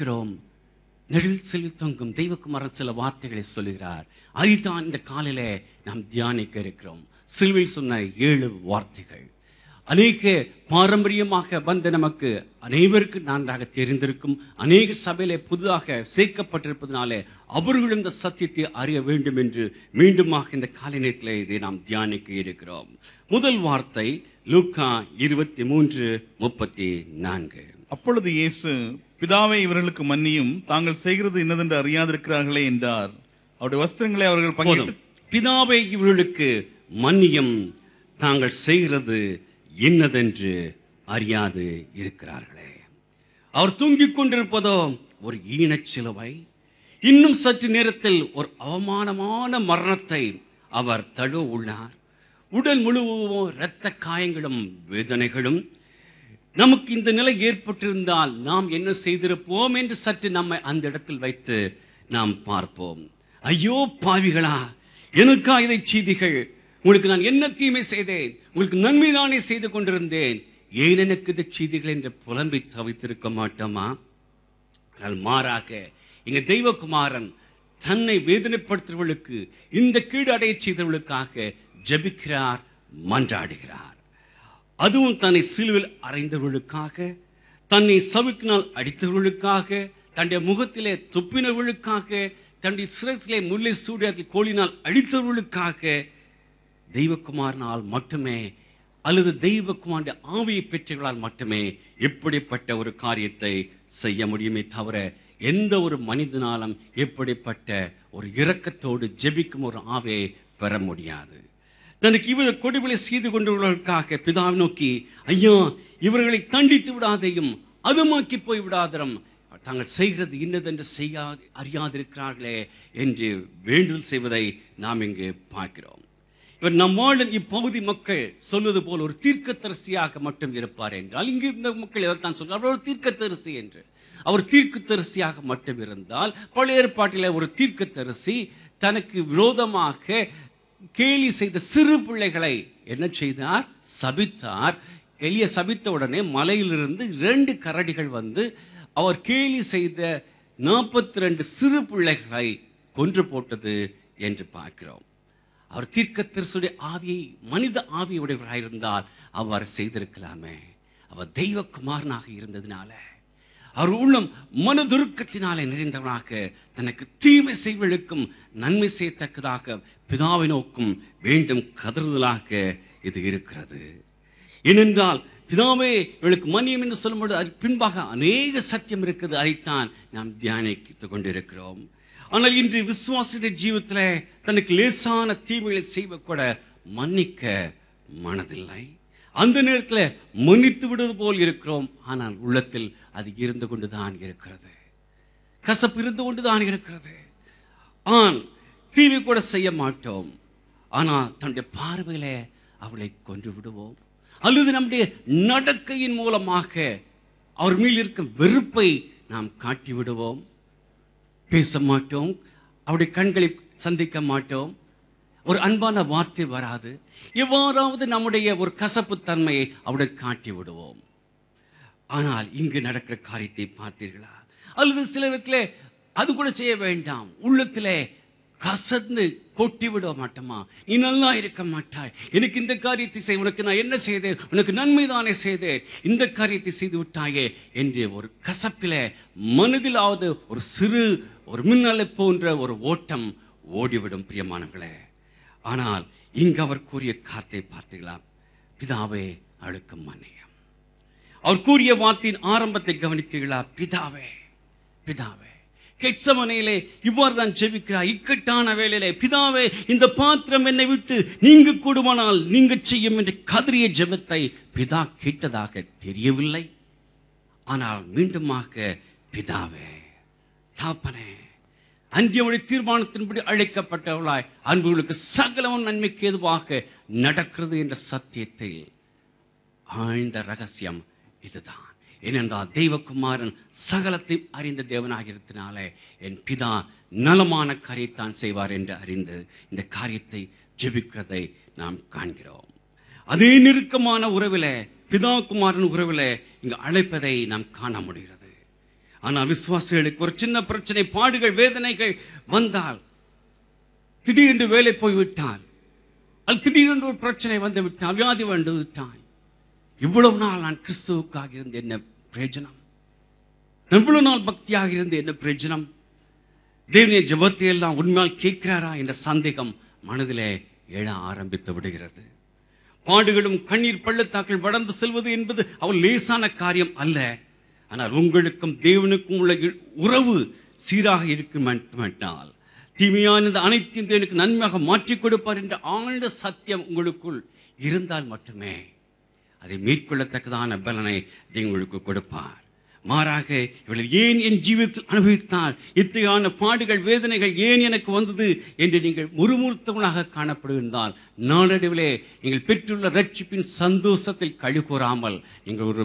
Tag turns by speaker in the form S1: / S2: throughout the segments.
S1: கேட்கிறோம். நெடில் செல்வி தொங்கும் தெய்வக்குமாரன் சில வார்த்தைகளை சொல்லுகிறார். அதுதான் இந்த காலையில நாம் தியானிக்க இருக்கிறோம். சிலுவையில் சொன்ன 7 வார்த்தைகள் அநேக பாரம்பரியமாக வந்த நமக்கு அனைவருக்கு நன்றாக தெரிந்திருக்கும். அநேக சபையிலே புதிதாக சேர்க்கப்பட்டிருப்பதனாலே அவர்களும் இந்த சத்தியத்தை அறிய வேண்டும் என்று மீண்டுமாக இந்த காலை நேரத்திலே இதை நாம் தியானிக்க இருக்கிறோம். முதல் வார்த்தை லூக்கா 23:34.
S2: அப்பொழுது இயேசு, பிதாவை இவர்களுக்கு மன்னியும், தாங்கள் செய்கிறது இன்னதென்று அறியாதிருக்கிறார்களே என்றார். அவருடைய வஸ்திரங்களை அவர்கள் பங்கிட்டு,
S1: பிதாவை இவர்களுக்கு மன்னியும், தாங்கள் செய்கிறது இன்னதென்று அறியாது இருக்கிறார்களே. அவர் தூங்கிக் கொண்டிருப்பதோ ஒரு ஈனச்சிலுவை. இன்னும் சற்று நேரத்தில் ஒரு அவமானமான மரணத்தை அவர் தழுவ உள்ளார். உடல் முழுவதும் இரத்த காயங்களும் வேதனைகளும். நமக்கு இந்த நிலை ஏற்பட்டிருந்தால் நாம் என்ன செய்திருப்போம் என்று சற்று நம்மை அந்த இடத்தில் வைத்து நாம் பார்ப்போம். ஐயோ பாவிகளா, எனக்கா இதை செய்திகள்? உங்களுக்கு நான் என்ன தீமை செய்தேன்? உங்களுக்கு நன்மைதானே செய்து கொண்டிருந்தேன், ஏன் எனக்கு இந்த செய்திகள் என்று புலம்பி தவித்திருக்க மாட்டோமா? மாறாக இங்க தெய்வகுமாரன் தன்னை வேதனைப்படுத்துவர்களுக்கு, இந்த கீடு அடைய செய்தவர்களுக்காக ஜெபிக்கிறார், மன்றாடுகிறார். அதுவும் தன்னை சிலுவையில் அறைந்தவர்களுக்காக, தன்னை சவுக்கினால் அடித்தவர்களுக்காக, தன்னுடைய முகத்திலே துப்பினவர்களுக்காக, தன்னுடைய சிரசிலே முல்லை சூடி கோலினால் அடித்தவர்களுக்காக தெய்வகுமாரனால் மட்டுமே, அல்லது தெய்வகுமாரனுடைய ஆவியை பெற்றவர்களால் மட்டுமே இப்படிப்பட்ட ஒரு காரியத்தை செய்ய முடியுமே தவிர எந்த ஒரு மனிதனாலும் எப்படிப்பட்ட ஒரு இரக்கத்தோடு ஜெபிக்கும் ஒரு ஆவியை பெற முடியாது. தனக்கு இவர் கொடுவிலை செய்து கொண்டவர்களுக்காக பிதாவை நோக்கி, ஐயா இவர்களை தண்டித்து விடாதையும், அதுமாக்கி போய் விடாதரும், தாங்கள் செய்கிறது இன்னதென்று அறியாதிருக்கிறார்களே என்று வேண்டுதல் செய்வதை நாம் இங்கு பார்க்கிறோம். இவர் நம்மாலும் இப்பகுதி மக்கள் சொல்வது போல் ஒரு தீர்க்கதரிசியாக மட்டும் இருப்பார் என்றால், இங்கு இருந்த மக்கள் எதைத்தான் சொல்றார்? அவர் ஒரு தீர்க்கதரிசி என்று. அவர் தீர்க்கதரிசியாக மட்டும் இருந்தால், பழைய ஏற்பாட்டில் ஒரு தீர்க்கதரிசி தனக்கு விரோதமாக கேலி செய்த சிறு பிள்ளைகளை என்ன செய்தார்? சபித்தார். எலிய சபித்த உடனே மலையிலிருந்து 2 கரடிகள் வந்து அவர் கேலி செய்த 42 சிறு பிள்ளைகளை கொன்று போட்டது என்று பார்க்கிறோம். அவர் தீர்க்கதரிசியுடைய ஆவியை, மனித ஆவியுடையவராயிருந்தால் அவர் செய்திருக்கலாமே. அவர் தெய்வகுமாரனாக இருந்ததினால, அவர் உள்ளம் மனதுருக்கத்தினாலே நிறைந்தவனாக, தனக்கு தீமை செய்வர்களுக்கும் நன்மை செய்யத்தக்கதாக பிதாவை நோக்கும் வேண்டும் கதறுதலாக இது இருக்கிறது. ஏனென்றால் பிதாவே இவளுக்கு மன்னியும் என்று சொல்லும்போது அது பின்பாக அநேக சத்தியம் இருக்குது. அதைத்தான் நாம் தியானித்துக் கொண்டிருக்கிறோம். ஆனால் இன்று விசுவாசியுடைய ஜீவத்தில் தனக்கு லேசான தீமைகளை செய்வ கூட மன்னிக்க மனதில்லை. அந்த நேரத்தில் மன்னித்து விடுவது போல் இருக்கிறோம். ஆனால் உள்ளத்தில் அது இருந்து கொண்டுதான் இருக்கிறது, கசப்பு இருந்து கொண்டுதான் இருக்கிறது. தீமை கூட செய்ய மாட்டோம். ஆனால் தன்னுடைய பார்வையில அவளை கொன்று விடுவோம், அல்லது நம்முடைய நடக்கையின் மூலமாக அவர் மேல் இருக்கும் வெறுப்பை நாம் காட்டி விடுவோம். பேச மாட்டோம், அவருடைய கண்களை சந்திக்க மாட்டோம், ஒரு அன்பான வார்த்தை வராது. எவ்வாறாவது நம்முடைய ஒரு கசப்பு தன்மையை அவருடைய காட்டி விடுவோம். ஆனால் இங்கு நடக்கிற காரியத்தை பார்த்தீர்களா? அல்லது சில விதத்திலே அது கூட செய்ய வேண்டாம், உள்ளத்திலே கசந்து கொட்டி விட மாட்டோமா? நீ நல்லா இருக்க மாட்டாய், எனக்கு இந்த காரியத்தை செய், உனக்கு நான் என்ன செய்தேன், உனக்கு நன்மைதானே செய்தேன், இந்த காரியத்தை செய்து விட்டாயே என்று ஒரு கசப்பில மனதிலாவது ஒரு சிறு ஒரு மின்னலை போன்ற ஒரு ஓட்டம் ஓடிவிடும் பிரியமானவர்களே. ஆனால் இங்கு அவர் கூறிய காரியத்தை பார்த்தீர்களா? பிதாவே அழுக்கு மன்னியும். அவர் கூறிய வார்த்தையின் ஆரம்பத்தை கவனித்தீர்களா? பிதாவே பிதாவே. கெத்சமனேயிலே இவ்வாறு தான் ஜெபிக்கிறார். இக்கட்டான வேளையிலே, பிதாவே இந்த பாத்திரம் என்னை விட்டு நீங்க கூடுமானால் நீங்க செய்யும் என்று கதறிய ஜெபத்தை பிதா கேட்டதாக தெரியவில்லை. ஆனால் மீண்டுமாக பிதாவே, தாப்பனே, அன்றைய தீர்மானத்தின்படி அழைக்கப்பட்டவளாய் அன்புகளுக்கு சகலமும் நன்மைக்கு ஏதுவாக நடக்கிறது என்ற சத்தியத்தை ஆழ்ந்த ரகசியம் இதுதான். ஏனென்றால் தெய்வகுமாரன் சகலத்தை அறிந்த தேவனாக இருக்கிறதுனாலே என் பிதா நலமான காரியத்தான் செய்வார் என்று அறிந்து இந்த காரியத்தை ஜெபிக்கிறதை நாம் காண்கிறோம். அதே நெருக்கமான உறவிலே, பிதா குமாரன் உறவிலே இங்கு அழைப்பதை நாம் காண முடிகிறது. ஆனால் விசுவாசிகளுக்கு ஒரு சின்ன பிரச்சனை, பாடுகள், வேதனைகள் வந்தால், திடீரென்று வேலை போய்விட்டால், அது திடீரென்று ஒரு பிரச்சனை வந்து விட்டால், வியாதி வந்து விட்டால், இவ்வளவு நாள் நான் கிறிஸ்துவுக்காக இருந்து என்ன பிரயோஜனம்? எவ்வளவு நாள் பக்தியாக இருந்து என்ன பிரயோஜனம்? தேவனுடைய ஜெபத்தை எல்லாம் உண்மையால் கேட்கிறாரா என்ற சந்தேகம் மனதிலே எழ ஆரம்பித்து விடுகிறது. பாடுகளும் கண்ணீர் பள்ளத்தாக்கள் வளர்ந்து செல்வது என்பது அவள் லேசான காரியம் அல்ல. ஆனால் உங்களுக்கும் தேவனுக்கும் உள்ள உறவு சீராக இருக்கும் மட்டுமட்டால், தீமையானது அனைத்தையும் தேவனுக்கு நன்மையாக மாற்றிக் கொடுப்பார் என்ற ஆழ்ந்த சத்தியம் உங்களுக்குள் இருந்தால் மட்டுமே அதை மேற்கொள்ளத்தக்கதான பலனை உங்களுக்கு கொடுப்பார். மாறாக இவள் ஏன் என் ஜீவிதத்தில் அனுபவித்தால், இத்தகையான பாடுகள், வேதனைகள் ஏன் எனக்கு வந்தது என்று நீங்கள் முறுமுறுத்தவர்களாக காணப்படுவதால், நாளடைவிலே நீங்கள் பெற்றுள்ள ரட்சிப்பின் சந்தோஷத்தில் களி கூறாமல் நீங்கள் ஒரு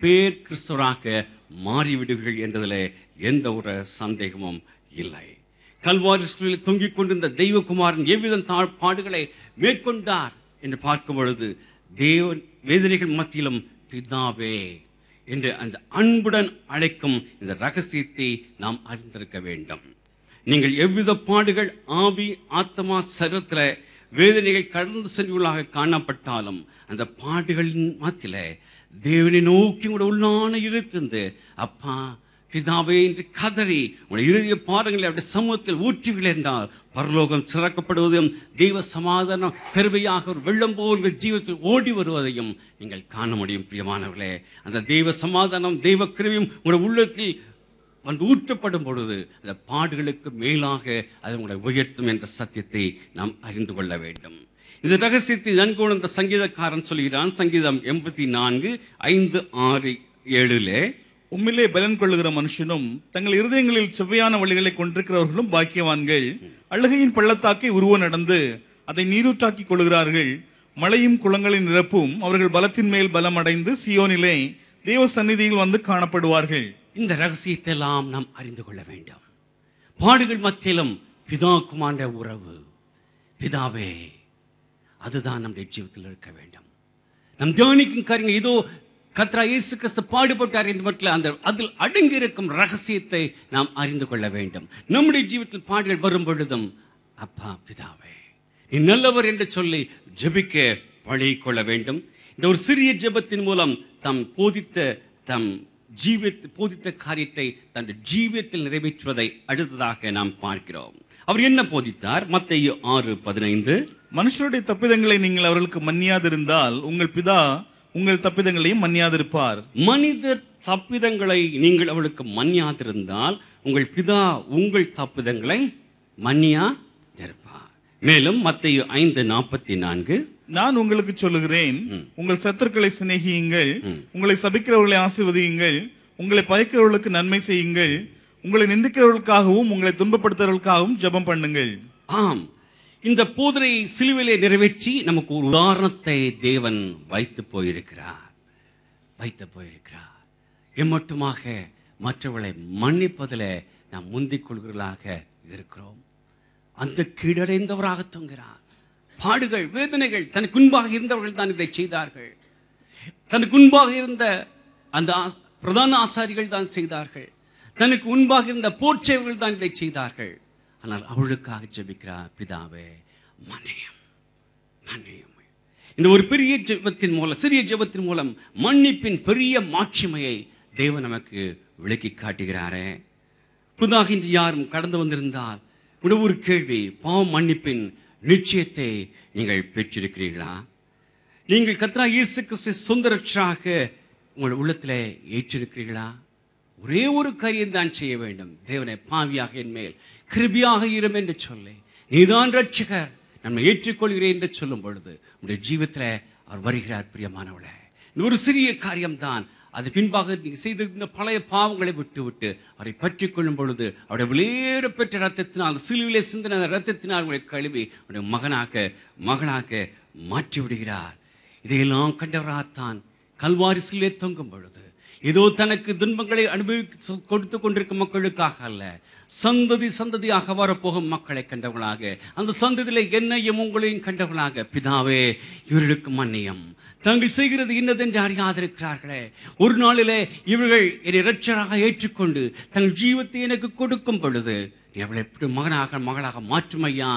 S1: பேர் கிறிஸ்தவராக மாறிவிடுவீர்கள் என்பதிலே எந்த ஒரு சந்தேகமும் இல்லை. கல்வாரி தொங்கிக் கொண்டிருந்த தெய்வகுமாரன் எவ்விதம் பாடுகளை மேற்கொண்டார் என்று பார்க்கும் பொழுது, தேவன் வேதனைகள் மத்தியிலும் பிதாவே என்று அந்த அன்புடன் அழைக்கும் இந்த ரகசியத்தை நாம் அறிந்திருக்க வேண்டும். நீங்கள் எவ்வித பாடுகள், ஆவி, ஆத்மா, சரீரத்தில வேதனைகள் கடந்து செல்வர்களாக காணப்பட்டாலும், அந்த பாடுகளின் மத்தியில தேவனை நோக்கி உங்களுடைய உள்ளான இருந்து, அப்பா பிதாவே என்று கதறி உங்களுடைய இறுதிய பாடங்களை அவருடைய சமூகத்தில் ஊற்றுவீர்கள் என்றால், பரலோகம் திறக்கப்படுவதையும் தெய்வ சமாதானம் பெருமையாக ஒரு வெள்ளம் போல் உங்கள் ஜீவத்தில் ஓடி வருவதையும் நீங்கள் காண முடியும். பிரியமானவர்களே, அந்த தெய்வ சமாதானம், தெய்வ கிருபையும் உங்களுடைய உள்ளத்தில் வந்து ஊற்றப்படும் பொழுது அந்த பாடுகளுக்கு மேலாக அது உங்களை உயர்த்தும் என்ற சத்தியத்தை நாம் அறிந்து கொள்ள வேண்டும். இந்த ரகசியத்தை நன்கு உணர்ந்த சங்கீதக்காரன் சொல்கிறான். சங்கீதம் 84, 5, 6, 7
S2: உம்மிலே பலன் கொள்ளுகிற மனுஷனும் தங்கள் இருதயங்களில் செவ்வையான வழிகளை கொண்டிருக்கிறவர்களும் பாக்கியவான்கள். அழுகையின் பள்ளத்தாக்கை உருவ நடந்து அதை நீரூற்றாக்கி கொள்கிறார்கள். மழையும் குளங்களின் நிரப்பும் அவர்கள் பலத்தின் மேல் பலம் அடைந்து சியோனிலே தேவ சந்நிதியில் வந்து காணப்படுவார்கள்.
S1: இந்த ரகசியத்தை எல்லாம் நாம் அறிந்து கொள்ள வேண்டும். பாடுகள் மத்தியிலும் பிதா குமார உறவு, பிதாவே, அதுதான் நம்முடைய ஜீவிதத்தில் இருக்க வேண்டும். நம் தியானிக்கும் காரியங்கள் இதோ கர்த்தராகிய இயேசு கிறிஸ்து பாடுபட்டார் என்று மட்டும் அந்த அதில் அடங்கி இருக்கும் ரகசியத்தை நாம் அறிந்து கொள்ள வேண்டும். நம்முடைய ஜீவிதத்தில் பாடுகள் வரும் பொழுதும், அப்பா பிதாவே நீ நல்லவர் என்று சொல்லி ஜெபிக்க பழகி கொள்ள வேண்டும். இந்த ஒரு சிறிய ஜெபத்தின் மூலம் தம் போதித்த காரியத்தை தன் ஜீவியத்தில் நிறைவேற்றுவதை அடுத்ததாக நாம் பார்க்கிறோம். அவர் என்ன போதித்தார்? மத்தேயு 6:15,
S2: மனுஷருடைய தப்பிதங்களை நீங்கள் அவர்களுக்கு மன்னியாதிருந்தால் உங்கள் பிதா உங்கள் தப்பிதங்களையும் மன்னியாதிருப்பார்.
S1: மனிதர் தப்பிதங்களை நீங்கள் அவளுக்கு மன்னியாதிருந்தால் உங்கள் பிதா உங்கள் தப்பிதங்களை மன்னியாதிருப்பார். மேலும் மத்தேயு 5:44,
S2: நான் உங்களுக்கு சொல்லுகிறேன், உங்கள் சத்துருக்களை சிநேகியுங்கள், உங்களை சபிக்கிறவர்களை ஆசீர்வதியுங்கள், உங்களை பகைக்கிறவர்களுக்கு நன்மை செய்யுங்கள், உங்களை நிந்திக்கிறவர்களுக்காகவும் உங்களை துன்பப்படுத்துறவர்களுக்காகவும் ஜெபம் பண்ணுங்கள்.
S1: ஆம், இந்த போதனை சிலுவையிலே நிறைவேற்றி நமக்கு ஒரு உதாரணத்தை தேவன் வைத்து போயிருக்கிறார். எம்மட்டுமாக மற்றவர்களை மன்னிப்பதில் நாம் முந்திக் கொள்கிறவர்களாக இருக்கிறோம். அந்த கீழடைந்தவராக தொங்குகிறார். பாடுகள், வேதனைகள் தனக்கு முன்பாக இருந்தவர்கள் தான் இதை செய்தார்கள். தனக்கு முன்பாக இருந்த அந்த பிரதான ஆசாரிகள் தான் செய்தார்கள். தனக்கு முன்பாக இருந்த போர்ச்சேவர்கள் தான் இதை செய்தார்கள். ஆனால் அவளுக்காக ஜெபிக்கிறார், பிதாவே மன்னியும். இந்த ஒரு பெரிய ஜெபத்தின் மூலம், சிறிய ஜெபத்தின் மூலம் மன்னிப்பின் பெரிய மாட்சிமையை தேவன் நமக்கு விளக்கி காட்டுகிறாரே. புதாக இன்று யாரும் கடந்து வந்திருந்தால் ஒரு கேள்வி, பாவம் மன்னிப்பின் நிச்சயத்தை நீங்கள் பெற்றிருக்கிறீர்களா? நீங்கள் கர்த்தராகிய இயேசு கிறிஸ்துவை சொந்த ரட்சகராக உங்கள் உள்ளத்திலே ஏற்றிருக்கிறீர்களா? ஒரே ஒரு காரியம் தான் செய்ய வேண்டும். தேவனை, பாவியாக என் மேல் கிருபையாக இரும் என்று சொல்லி, நீதான் ரட்சகர், நம்மை ஏற்றுக்கொள்கிறேன் என்று சொல்லும் பொழுது உங்களுடைய ஜீவிதத்தில் அவர் வருகிறார். பிரியமானவளே, இந்த ஒரு சிறிய காரியம்தான். அது பின்பாக நீங்கள் செய்திருந்த பழைய பாவங்களை விட்டு அவரை பற்றிக் கொள்ளும் பொழுது அவருடைய விலையேற பெற்ற ரத்தத்தினால், சிலுவிலே சிந்தின ரத்தத்தினால் உங்களை கழுவி அவருடைய மகனாக மாற்றி விடுகிறார். இதையெல்லாம் கண்டவராகத்தான் கல்வாரி சிலுவையிலே தொங்கும் பொழுது இதோ தனக்கு துன்பங்களை அனுபவித்து கொடுத்து கொண்டிருக்கும் மக்களுக்காக அல்ல, சந்ததி சந்ததியாக வரப்போகும் மக்களை கண்டவர்களாக, அந்த சந்ததியில என்னையும் உங்களையும் கண்டவர்களாக, பிதாவே இவர்களுக்கு மன்னியம், தாங்கள் செய்கிறது இன்னதென்று அறியாதிருக்கிறார்களே. ஒரு நாளிலே இவர்கள் என்னை இரட்சகராக ஏற்றுக்கொண்டு தங்கள் ஜீவத்தை எனக்கு கொடுக்கும் பொழுது எவளை மகனாக மகளாக மாற்றும் ஐயா